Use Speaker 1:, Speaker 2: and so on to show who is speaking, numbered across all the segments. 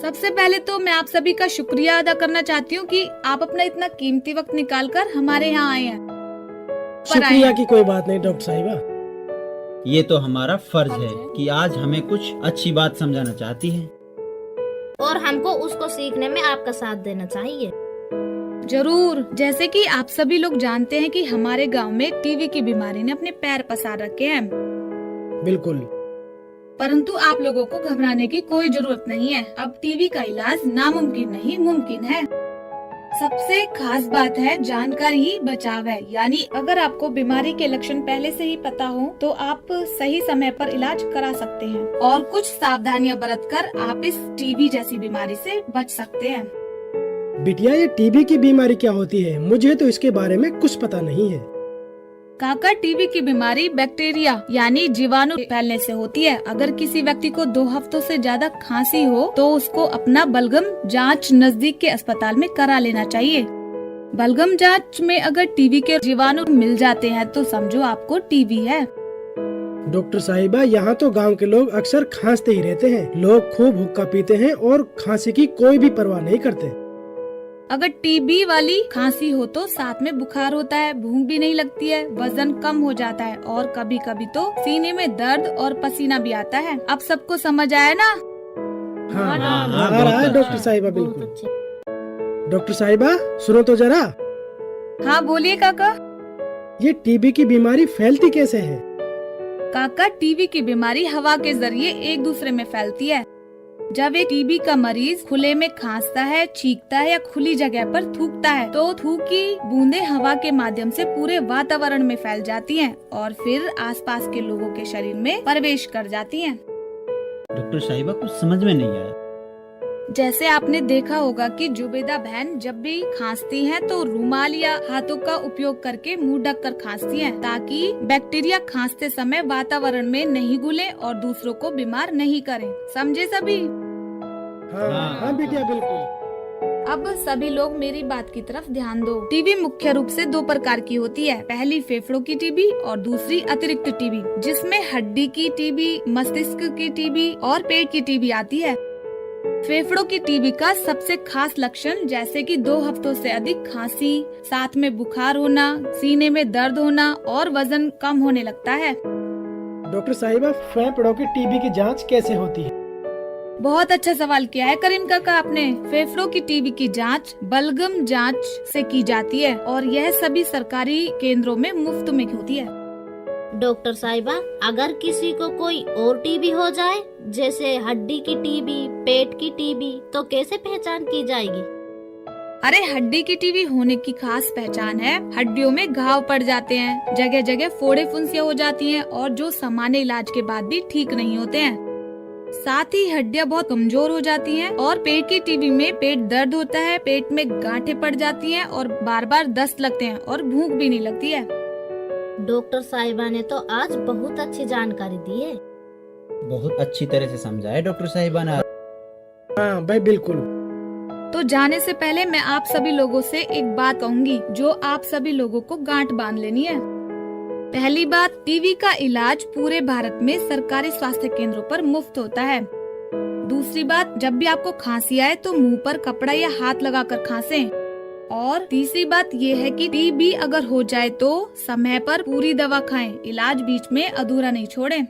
Speaker 1: सबसे पहले तो मैं आप सभी का शुक्रिया अदा करना चाहती हूँ कि आप अपना इतना कीमती वक्त निकालकर हमारे यहाँ आए हैं।
Speaker 2: शुक्रिया की कोई बात नहीं डॉक्टर साहिबा।
Speaker 3: ये तो हमारा फर्ज है कि आज हमें कुछ अच्छी बात समझाना चाहती है
Speaker 4: और हमको उसको सीखने में आपका साथ देना चाहिए।
Speaker 1: जरूर। जैसे कि आप सभी लोग जानते हैं कि हमारे गांव में टीबी की बीमारी ने अपने पैर पसार रखे हैं।
Speaker 2: बिल्कुल।
Speaker 1: परंतु आप लोगों को घबराने की कोई जरूरत नहीं है। अब टीबी का इलाज नामुमकिन नहीं मुमकिन है। सबसे खास बात है जानकारी ही बचाव है। यानी अगर आपको बीमारी के लक्षण पहले से ही पता हो तो आप सही समय पर इलाज करा सकते हैं और कुछ सावधानियां बरतकर आप इस टीबी जैसी बीमारी से बच सकते हैं।
Speaker 2: बिटिया, ये टीबी की बीमारी क्या होती है? मुझे तो इसके बारे में कुछ पता नहीं है।
Speaker 1: काका, टीबी की बीमारी बैक्टीरिया यानी जीवाणु फैलने से होती है। अगर किसी व्यक्ति को 2 हफ्तों से ज्यादा खांसी हो तो उसको अपना बलगम जांच नजदीक के अस्पताल में करा लेना चाहिए। बलगम जांच में अगर टीबी के जीवाणु मिल जाते हैं तो समझो आपको टीबी है।
Speaker 2: डॉक्टर साहिबा, यहाँ तो गांव के लोग अक्सर खांसते ही रहते हैं। लोग खूब हुक्का पीते हैं और खांसी की कोई भी परवाह नहीं करते।
Speaker 1: अगर टीबी वाली खांसी हो तो साथ में बुखार होता है, भूख भी नहीं लगती है, वजन कम हो जाता है और कभी कभी तो सीने में दर्द और पसीना भी आता है। अब सबको समझ आया ना?
Speaker 2: हाँ,
Speaker 3: हाँ,
Speaker 2: आ रहा है
Speaker 3: बहुत
Speaker 2: डॉक्टर
Speaker 3: अच्छा।
Speaker 2: साहिबा।
Speaker 4: बहुत
Speaker 2: बिल्कुल।
Speaker 4: अच्छे।
Speaker 2: डॉक्टर साहिबा, सुनो तो जरा।
Speaker 1: हाँ बोलिए काका।
Speaker 2: ये टीबी की बीमारी फैलती कैसे है?
Speaker 1: काका, टीबी की बीमारी हवा के जरिए एक दूसरे में फैलती है। जब एक टीबी का मरीज खुले में खांसता है, छींकता है या खुली जगह पर थूकता है तो थूक की बूंदें हवा के माध्यम से पूरे वातावरण में फैल जाती हैं और फिर आसपास के लोगों के शरीर में प्रवेश कर जाती हैं।
Speaker 3: डॉक्टर साहिबा, कुछ समझ में नहीं आया।
Speaker 1: जैसे आपने देखा होगा कि जुबेदा बहन जब भी खांसती हैं तो रुमाल या हाथों का उपयोग करके मुंह ढक कर खांसती हैं ताकि बैक्टीरिया खांसते समय वातावरण में नहीं घुले और दूसरों को बीमार नहीं करें। समझे सभी?
Speaker 2: हाँ बिटिया, बिल्कुल।
Speaker 1: अब सभी लोग मेरी बात की तरफ ध्यान दो। टीबी मुख्य रूप से 2 प्रकार की होती है। पहली फेफड़ों की टीबी और दूसरी अतिरिक्त टीबी, जिसमें हड्डी की टीबी, मस्तिष्क की टीबी और पेट की टीबी आती है। फेफड़ों की टीबी का सबसे खास लक्षण जैसे कि 2 हफ्तों से अधिक खांसी, साथ में बुखार होना, सीने में दर्द होना और वजन कम होने लगता है।
Speaker 2: डॉक्टर साहिबा, फेफड़ों की टीबी की जांच कैसे होती है?
Speaker 1: बहुत अच्छा सवाल किया है करीम काका आपने। फेफड़ों की टीबी की जांच बलगम जांच से की जाती है और यह सभी सरकारी केंद्रों में मुफ्त में होती है।
Speaker 4: डॉक्टर साहिबा, अगर किसी को कोई और टीबी हो जाए जैसे हड्डी की टीबी, पेट की टीबी, तो कैसे पहचान की जाएगी?
Speaker 1: अरे, हड्डी की टीबी होने की खास पहचान है हड्डियों में घाव पड़ जाते हैं, जगह जगह फोड़े फुंसियां हो जाती हैं और जो सामान्य इलाज के बाद भी ठीक नहीं होते हैं। साथ ही हड्डियां बहुत कमजोर हो जाती हैं और पेट की टीबी में पेट दर्द होता है, पेट में गांठें पड़ जाती हैं और बार बार दस्त लगते हैं और भूख भी नहीं लगती है।
Speaker 4: डॉक्टर साहिबा ने तो आज बहुत अच्छी जानकारी दी है।
Speaker 3: बहुत अच्छी तरह से समझा है डॉक्टर साहिबा ने।
Speaker 2: हाँ भाई, बिल्कुल।
Speaker 1: तो जाने से पहले मैं आप सभी लोगों से एक बात कहूंगी जो आप सभी लोगों को गांठ बांध लेनी है। पहली बात, टीबी का इलाज पूरे भारत में सरकारी स्वास्थ्य केंद्रों पर मुफ्त होता है। दूसरी बात, जब भी आपको खांसी आए तो मुंह पर कपड़ा या हाथ लगाकर खांसें। और तीसरी बात ये है कि टीबी अगर हो जाए तो समय पर पूरी दवा खाएं, इलाज बीच में अधूरा नहीं छोड़ें।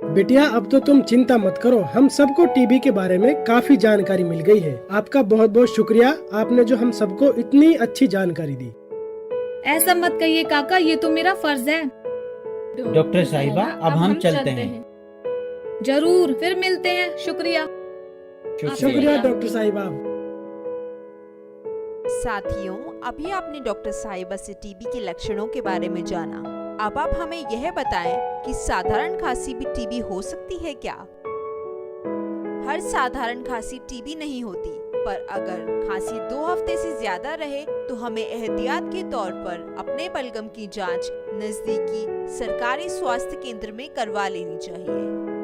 Speaker 2: बिटिया, अब तो तुम चिंता मत करो। हम सबको टीबी के बारे में काफी जानकारी मिल गई है। आपका बहुत बहुत शुक्रिया, आपने जो हम सबको इतनी अच्छी जानकारी दी।
Speaker 1: ऐसा मत कहिए काका, ये तो मेरा फर्ज है।
Speaker 3: डॉक्टर साहिबा, अब हम चलते हैं।
Speaker 1: जरूर, फिर मिलते हैं। शुक्रिया।
Speaker 2: शुक्रिया डॉक्टर साहिबा।
Speaker 5: साथियों, अभी आपने डॉक्टर साहिबा से टीबी के लक्षणों के बारे में जाना। अब आप हमें यह बताएं कि साधारण खांसी भी टीबी हो सकती है क्या? हर साधारण खांसी टीबी नहीं होती, पर अगर खांसी 2 हफ्ते से ज्यादा रहे तो हमें एहतियात के तौर पर अपने बलगम की जांच नजदीकी सरकारी स्वास्थ्य केंद्र में करवा लेनी चाहिए।